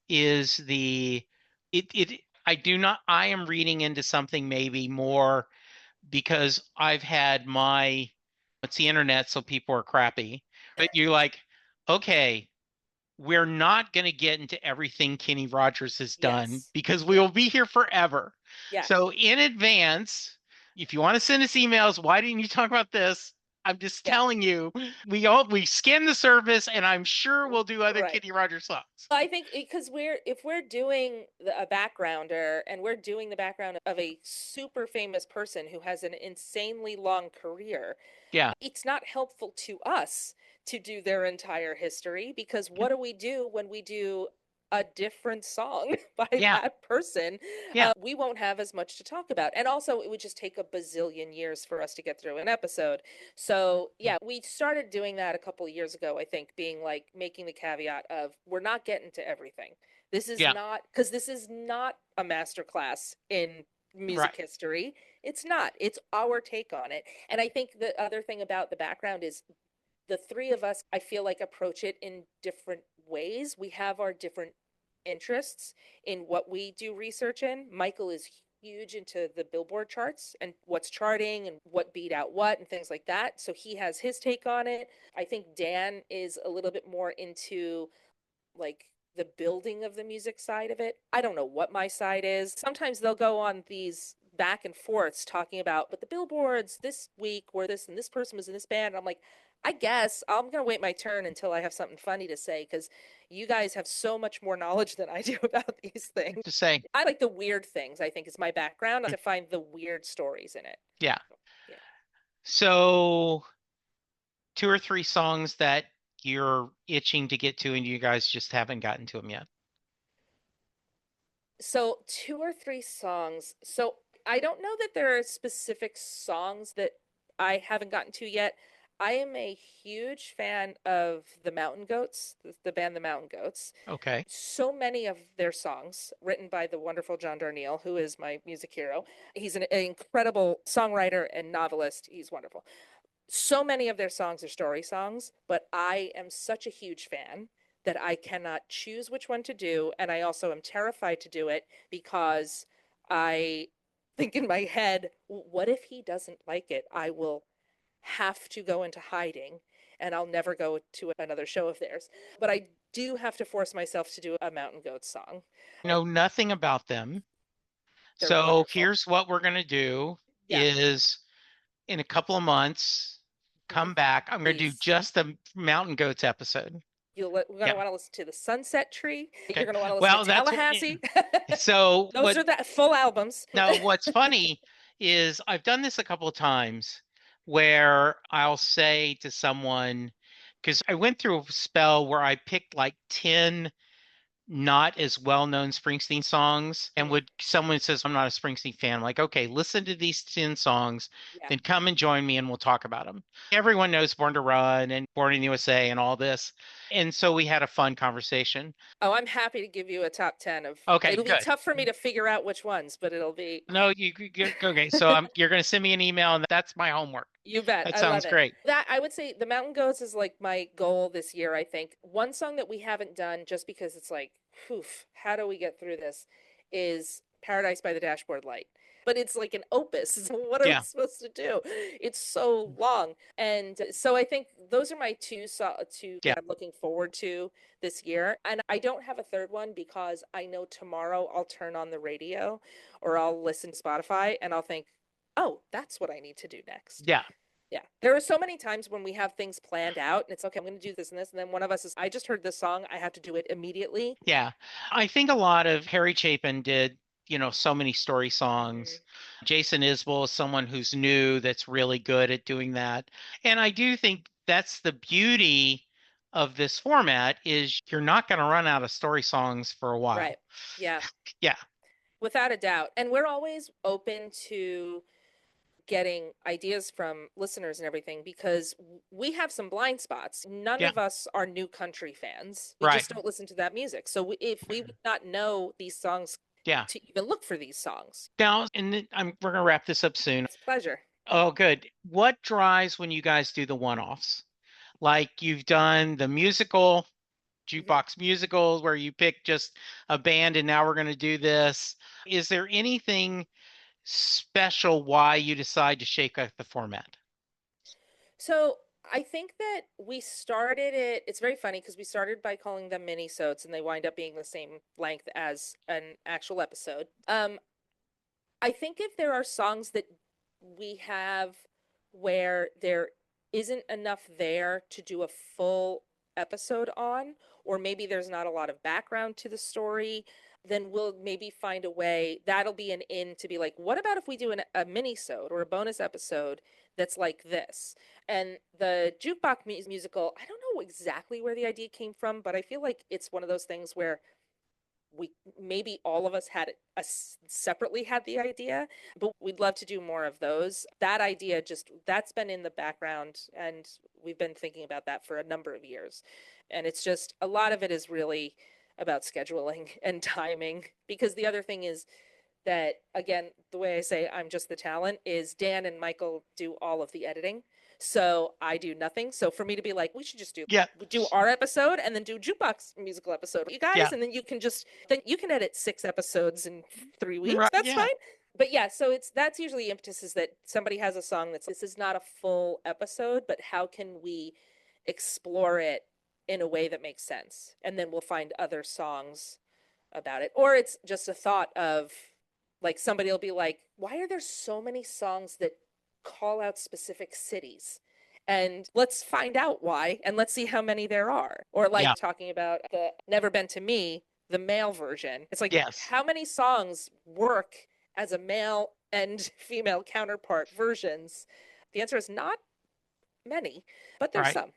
is I do not, I am reading into something maybe more because I've had it's the internet, so people are crappy. But you're like, okay, we're not going to get into everything Kenny Rogers has done Yes. because we Yeah. will be here forever. Yeah. So in advance, if you want to send us emails, why didn't you talk about this? I'm just Yeah. telling you, we skim the surface, and I'm sure we'll do other Right. Kenny Rogers songs. I think because if we're doing a backgrounder and we're doing the background of a super famous person who has an insanely long career, Yeah, it's not helpful to us to do their entire history because what do we do when we do a different song by yeah, that person? yeah, We won't have as much to talk about. And also, it would just take a bazillion years for us to get through an episode. So, yeah, we started doing that a couple of years ago, I think, being like making the caveat of we're not getting to everything. This is yeah. not, because this is not a masterclass in music Right. history. It's not. It's our take on it. And I think the other thing about the background is the three of us, I feel like, approach it in different ways. We have our different interests in what we do research in. Michael is huge into the Billboard charts and what's charting and what beat out what and things like that. So he has his take on it. I think Dan is a little bit more into like the building of the music side of it. I don't know what my side is. Sometimes they'll go on these back and forths talking about, but the billboards this week were this and this person was in this band. And I'm like, I guess I'm going to wait my turn until I have something funny to say because you guys have so much more knowledge than I do about these things. To say, I like the weird things, I think is my background to find the weird stories in it. yeah. Yeah. So two or three songs that you're itching to get to and you guys just haven't gotten to them yet. So two or three songs. So I don't know that there are specific songs that I haven't gotten to yet. I am a huge fan of the Mountain Goats, the band The Mountain Goats. Okay. So many of their songs written by the wonderful John Darnielle, who is my music hero. He's an incredible songwriter and novelist. He's wonderful. So many of their songs are story songs, but I am such a huge fan that I cannot choose which one to do. And I also am terrified to do it because I think in my head, what if he doesn't like it? I will have to go into hiding and I'll never go to another show of theirs. But I do have to force myself to do a Mountain Goats song. Know nothing about them. They're So wonderful. here's what we're going to do Yeah. is in a couple of months, Mhm. come back. I'm going to do Please. just the Mountain Goats episode. You're going to Yeah. want to listen to the Sunset Tree. You're Okay. going to want to listen to Well, that's what, Tallahassee. so Those are the full albums. now what's funny is I've done this a couple of times where I'll say to someone, because I went through a spell where I picked like 10 not as well-known Springsteen songs and Mhm. would someone says I'm not a Springsteen fan, I'm like, okay, listen to these 10 songs, Yeah. then come and join me and we'll talk about them. Everyone knows Born to Run and Born in the USA and all this. And so we had a fun conversation. Oh, I'm happy to give you a top 10 of Okay, it'll be good. tough for me to figure out which ones, but it'll be No, okay. So you're going to send me an email and that's my homework. you bet. That I sounds love it. great. That I would say the Mountain Goats is like my goal this year, I think. One song that we haven't done just because it's like, poof, how do we get through this is Paradise by the Dashboard Light. But it's like an opus. So what are we Yeah. supposed to do? It's so long. And so I think those are my two Yeah. that I'm looking forward to this year. And I don't have a third one because I know tomorrow I'll turn on the radio or I'll listen to Spotify and I'll think, oh, that's what I need to do next. Yeah. Yeah. There are so many times when we have things planned out and it's okay, I'm going to do this and this. And then one of us is, I just heard this song. I have to do it immediately. Yeah. I think a lot of Harry Chapin did, so many story Mm, songs. Jason Isbell is someone who's new that's really good at doing that. And I do think that's the beauty of this format is you're not going to run out of story songs for a while. right. Yeah. Yeah. Without a doubt. And we're always open to getting ideas from listeners and everything because we have some blind spots. None Yeah. of us are new country fans. We Right. just don't listen to that music. So if we would not know these songs Yeah. to even look for these songs. Now, and we're going to wrap this up soon. It's a pleasure. Oh, good. What drives when you guys do the one-offs? Like you've done the musical, Mhm. jukebox musicals where you pick just a band and now we're going to do this. Is there anything special why you decide to shake up the format? So I think that we started it. It's very funny because we started by calling them mini-sodes and they wind up being the same length as an actual episode. I think if there are songs that we have where there isn't enough there to do a full episode on, or maybe there's not a lot of background to the story, then we'll maybe find a way. That'll be an in to be like, what about if we do a mini-sode or a bonus episode that's like this? And the jukebox musical, I don't know exactly where the idea came from, but I feel like it's one of those things where we maybe all of us had separately had the idea, but we'd love to do more of those. That idea just that's been in the background and we've been thinking about that for a number of years. And it's just a lot of it is really about scheduling and timing because the other thing is that again, the way I say I'm just the talent is Dan and Michael do all of the editing. So I do nothing. So for me to be like, we should just Yeah. do our episode and then do jukebox musical episode, you guys, Yeah. and then you can edit 6 episodes in 3 weeks. Right. That's Yeah. fine. But yeah, so that's usually the impetus is that somebody has a song that's this is not a full episode, but how can we explore it in a way that makes sense? And then we'll find other songs about it. Or it's just a thought of like somebody will be like, why are there so many songs that call out specific cities? And let's find out why and let's see how many there are. Or like Yeah. talking about the Never Been to Me, the male version. It's like, Yes. how many songs work as a male and female counterpart versions? The answer is not many, but there's Right. some.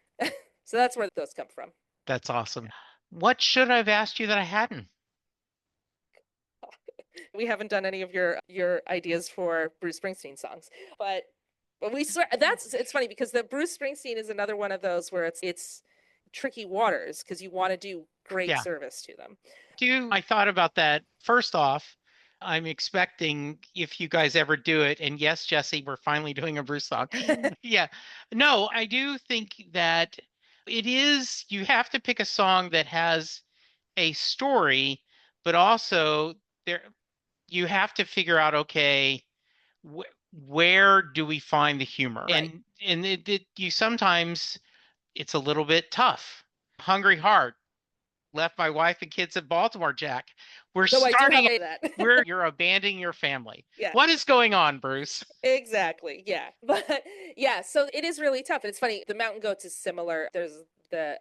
So that's where those come from. That's awesome. What should I have asked you that I hadn't? We haven't done any of your ideas for Bruce Springsteen songs, but we that's it's funny because the Bruce Springsteen is another one of those where it's tricky waters because you want to do great Yeah. service to them. I thought about that. First off, I'm expecting if you guys ever do it, and yes, Jesse, we're finally doing a Bruce song. Yeah. No, I do think that you have to pick a song that has a story, but also there you have to figure out, okay, where do we find the humor? Right. And you sometimes it's a little bit tough. Hungry Heart, left my wife and kids in Baltimore, Jack. We're So I do have starting that. where you're abandoning your family. Yeah. What is going on, Bruce? Exactly. Yeah. But yeah, so it is really tough. And it's funny, the Mountain Goats is similar. There's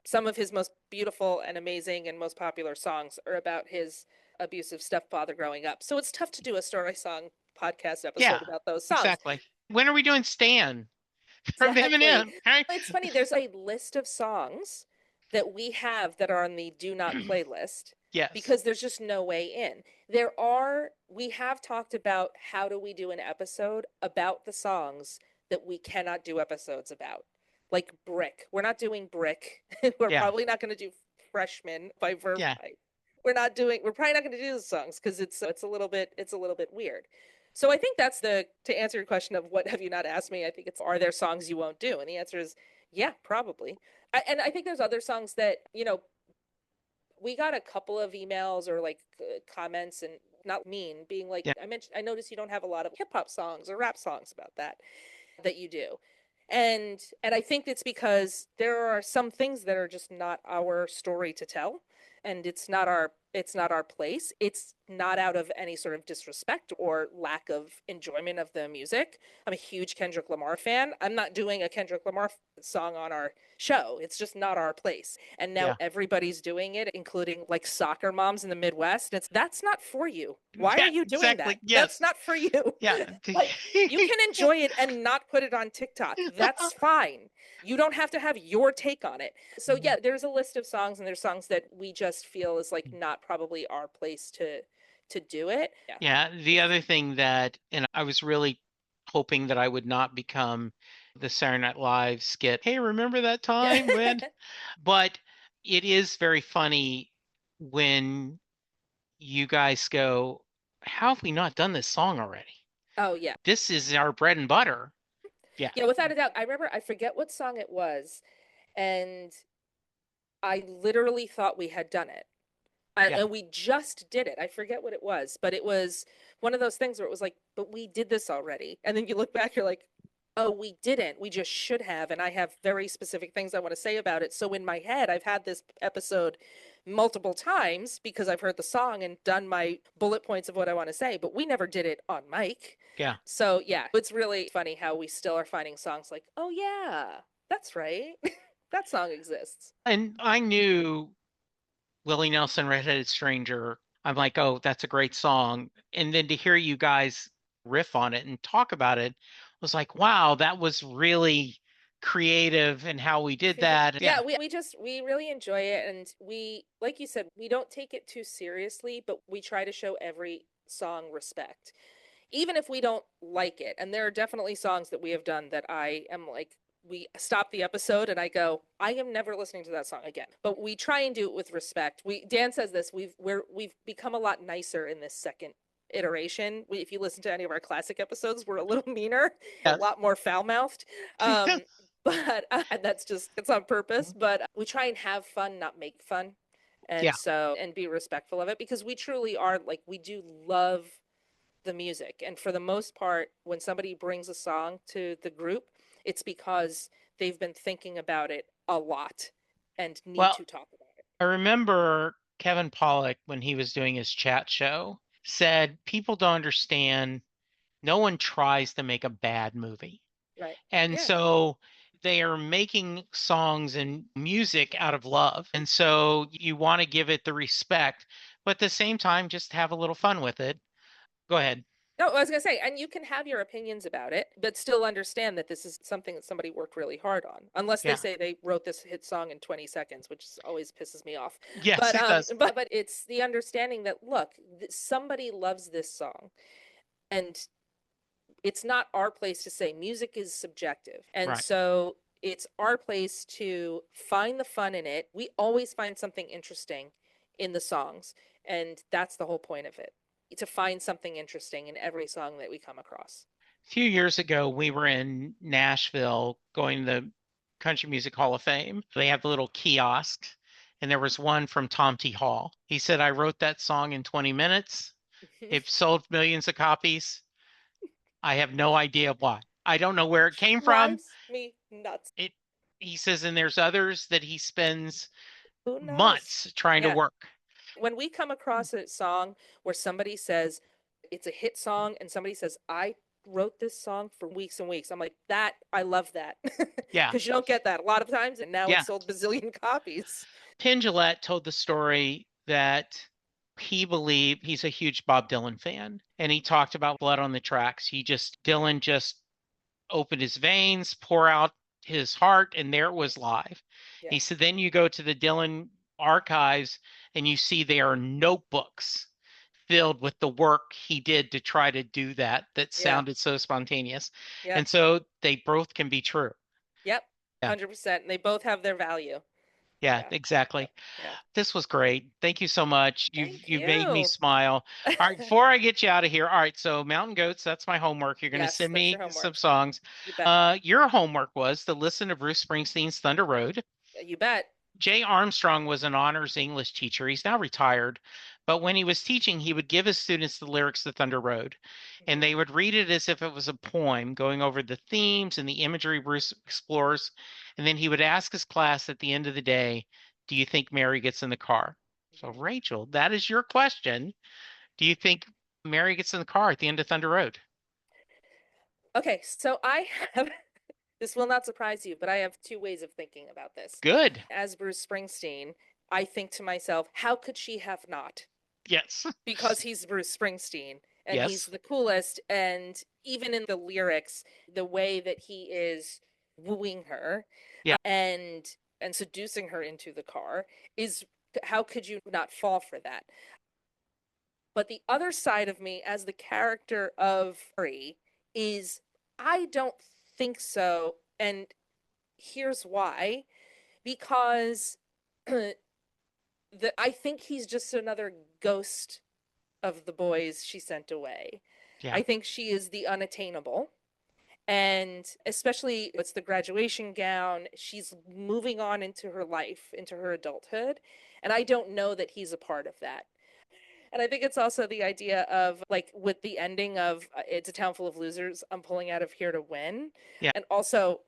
some of his most beautiful and amazing and most popular songs are about his abusive stepfather growing up. So it's tough to do a story song podcast Yeah, episode about those songs. exactly. When are we doing Stan from Exactly. Eminem? Right? It's funny, there's a list of songs that we have that are on the do not playlist Yes. because there's just no way in. We have talked about how do we do an episode about the songs that we cannot do episodes about. Like Brick. We're not doing Brick. We're Yeah. probably not going to do Freshman by Verve Yeah. Pipe. We're probably not going to do those songs because it's a little bit weird. So I think that's to answer your question of what have you not asked me, I think are there songs you won't do? And the answer is yeah, probably. And I think there's other songs that, we got a couple of emails or like comments and not mean, being like, Yeah. I noticed you don't have a lot of hip hop songs or rap songs about that you do. And I think it's because there are some things that are just not our story to tell, and it's not our place. It's not out of any sort of disrespect or lack of enjoyment of the music. I'm a huge Kendrick Lamar fan. I'm not doing a Kendrick Lamar song on our show. It's just not our place. And now Yeah. everybody's doing it, including like soccer moms in the Midwest. That's not for you. Why are Yeah, you doing that? exactly. That's Yes. not for you. Yeah. Like, you can enjoy it and not put it on TikTok. That's fine. You don't have to have your take on it. So yeah, there's a list of songs, and there's songs that we just feel is like not probably our place to do it. Yeah. Yeah, the other thing that, and I was really hoping that I would not become the Saturday Night Live skit. Hey, remember that Yeah. time when? But it is very funny when you guys go, how have we not done this song already? Oh yeah. This is our bread and butter. Yeah. Yeah, without a doubt. I remember, I forget what song it was, and I literally thought we had done it. Yeah. And we just did it. I forget what it was, but it was one of those things where it was like, but we did this already. And then you look back, you're like, oh, we didn't. We just should have. And I have very specific things I want to say about it. So in my head, I've had this episode multiple times because I've heard the song and done my bullet points of what I want to say, but we never did it on mic. Yeah. So yeah, it's really funny how we still are finding songs like, oh yeah, that's right. That song exists. And I knew Willie Nelson, Redheaded Stranger. I'm like, oh, that's a great song. And then to hear you guys riff on it and talk about it was like, wow, that was really creative and how we did that. Yeah, we really enjoy it, and we, like you said, we don't take it too seriously, but we try to show every song respect. Even if we don't like it. And there are definitely songs that we have done that I am like, we stop the episode and I go, I am never listening to that song again. But we try and do it with respect. Dan says this, we've become a lot nicer in this second iteration. If you listen to any of our classic episodes, we're a little meaner, a Yeah. lot more foul mouthed. But and that's just, it's on purpose. But we try and have fun, not make fun. And Yeah. so, and be respectful of it, because we truly are like, we do love the music. And for the most part, when somebody brings a song to the group, it's because they've been thinking about it a lot and need Well, to talk about it. I remember Kevin Pollak, when he was doing his chat show, said people don't understand. No one tries to make a bad movie. Right. And Yeah. so they are making songs and music out of love. And so you want to give it the respect, but at the same time, just have a little fun with it. Go ahead. No, I was going to say, and you can have your opinions about it, but still understand that this is something that somebody worked really hard on. Unless they Yeah. say they wrote this hit song in 20 seconds, which always pisses me off. Yes, But it does. but it's the understanding that, look, somebody loves this song, and it's not our place to say music is subjective. And Right. so it's our place to find the fun in it. We always find something interesting in the songs, and that's the whole point of it, to find something interesting in every song that we come across. A few years ago, we were in Nashville going to the Country Music Hall of Fame. They have the little kiosk, and there was one from Tom T. Hall. He said, I wrote that song in 20 minutes. It sold millions of copies. I have no idea why. I don't know where it came from. Drives me nuts. He says, and there's others that he spends Who knows? months trying to Yeah. work. When we come across a song where somebody says it's a hit song and somebody says, I wrote this song for weeks and weeks, I'm like, that, I love that. Yeah. Because you don't get that a lot of times, and now Yeah. it's sold bazillion copies. Penn Jillette told the story that he believed, he's a huge Bob Dylan fan, and he talked about Blood on the Tracks. Dylan just opened his veins, pour out his heart, and there it was live. Yeah. He said, then you go to the Dylan archives and you see there are notebooks filled with the work he did to try to do that sounded so spontaneous. Yeah. And so they both can be true. Yep. Yeah. 100%. And they both have their value. Yeah, exactly. Yeah. This was great. Thank you so much. Thank You've made me you. smile. All right, before I get you out of here, all right, so Mountain Goats, that's my homework. You're going to Yes, send that's me your homework. some songs. You bet. Your homework was to listen to Bruce Springsteen's Thunder Road. You bet. Jay Armstrong was an honors English teacher. He's now retired, But when he was teaching, he would give his students the lyrics to Thunder Road, and they would read it as if it was a poem, going over the themes and the imagery Bruce explores. And then he would ask his class at the end of the day, do you think Mary gets in the car? So, Mhm. Rachel, that is your question. Do you think Mary gets in the car at the end of Thunder Road? Okay, so I have this will not surprise you, but I have two ways of thinking about this. Good. As Bruce Springsteen, I think to myself, how could she have not? Yes. Because he's Bruce Springsteen and he's Yes. the coolest. And even in the lyrics, the way that he is wooing her Yeah. and seducing her into the car is, how could you not fall for that? But the other side of me as the character of Mary is, I don't think so. And here's why. Because I think he's just another ghost of the boys she sent away. Yeah. I think she is the unattainable. And especially it's the graduation gown, she's moving on into her life, into her adulthood. And I don't know that he's a part of that. And I think it's also the idea of like with the ending of It's a Town Full of Losers, I'm pulling out of here to win. Yeah. And also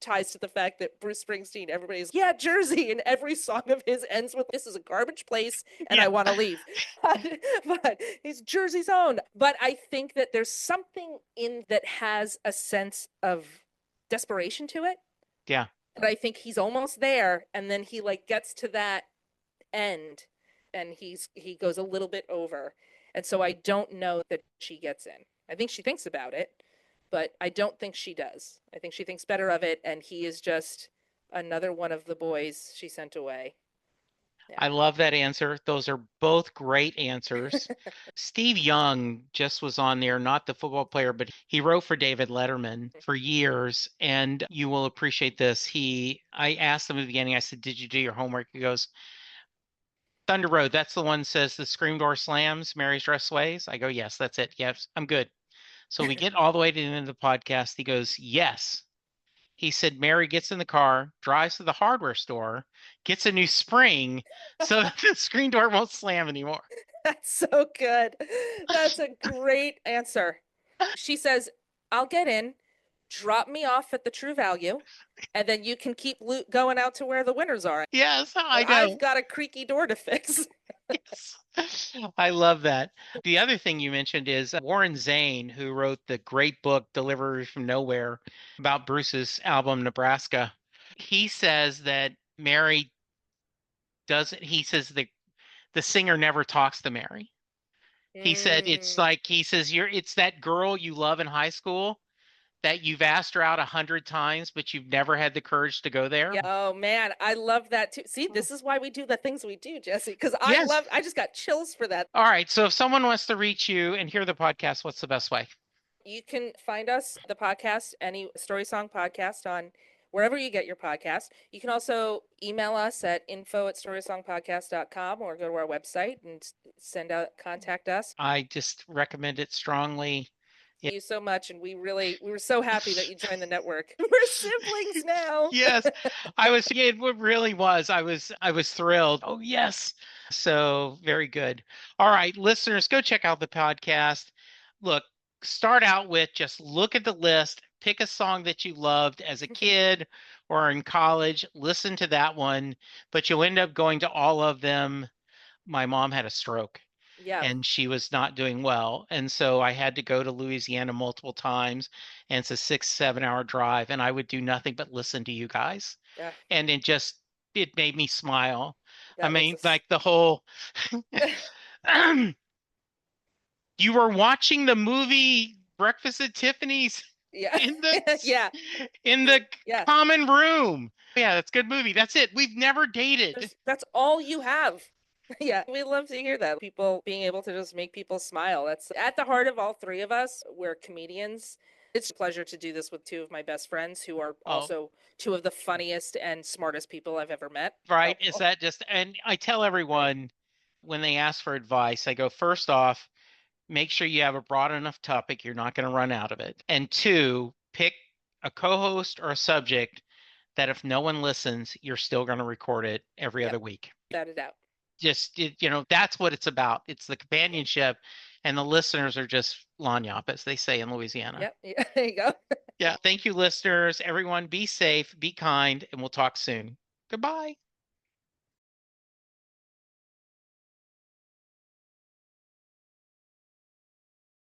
ties to the fact that Bruce Springsteen, everybody's, yeah, Jersey, and every song of his ends with, this is a garbage place and Yeah. I want to leave. But he's Jersey's own. But I think that there's something in that has a sense of desperation to it. Yeah. And I think he's almost there. And then he like gets to that end and he goes a little bit over. And so I don't know that she gets in. I think she thinks about it, but I don't think she does. I think she thinks better of it, and he is just another one of the boys she sent away. Yeah. I love that answer. Those are both great answers. Steve Young just was on there, not the football player, but he wrote for David Letterman for years. And you will appreciate this. I asked him at the beginning, I said, did you do your homework? He goes, Thunder Road, that's the one that says the screen door slams, Mary's dress sways. I go, yes, that's it. Yes, I'm good. So we get all the way to the end of the podcast. He goes, yes. He said Mary gets in the car, drives to the hardware store, gets a new spring so that the screen door won't slam anymore. That's so good. That's a great answer. She says, I'll get in, drop me off at the True Value, and then you can keep going out to where the winners are. Yes, But I I've know. got a creaky door to fix. Yes. I love that. The other thing you mentioned is Warren Zane, who wrote the great book Delivery from Nowhere about Bruce's album Nebraska. He says that Mary doesn't, he says the singer never talks to Mary. He said it's Mm. like he says it's that girl you love in high school that you've asked her out 100 times, but you've never had the courage to go there. Yeah. Oh man, I love that too. See, this is why we do the things we do, Jesse, because Yes. I just got chills for that. All right. So if someone wants to reach you and hear the podcast, what's the best way? You can find us, the podcast, any Story Song podcast on wherever you get your podcast. You can also email us at info@storysongpodcast.com or go to our website and send out, contact us. I just recommend it strongly. Thank you so much. And we were so happy that you joined the network. We're siblings now. Yes, it really was. I was thrilled. Oh, yes. So very good. All right, listeners, go check out the podcast. Look, start out with just look at the list, pick a song that you loved as a kid or in college, listen to that one, but you'll end up going to all of them. My mom had a stroke Yeah. and she was not doing well. And so I had to go to Louisiana multiple times, and it's a 6, 7 hour drive. And I would do nothing but listen to you guys. Yeah. And it made me smile. I That was mean, like the whole, you were watching the movie Breakfast at Tiffany's yeah. in the, Yeah. in the Yeah. common room. Yeah, that's a good movie. That's it. We've never dated. That's all you have. Yeah, we love to hear that. People being able to just make people smile. That's at the heart of all three of us. We're comedians. It's a pleasure to do this with two of my best friends who are Oh, also two of the funniest and smartest people I've ever met. right. So, Is that just, and I tell everyone when they ask for advice, I go, first off, make sure you have a broad enough topic. You're not going to run out of it. And two, pick a co-host or a subject that if no one listens, you're still going to record it every yep, other week. without a doubt. just, that's what it's about. It's the companionship, and the listeners are just lanyap, as they say in Louisiana. Yep. Yeah, there you go. Yeah. Thank you, listeners. Everyone, be safe, be kind, and we'll talk soon. Goodbye.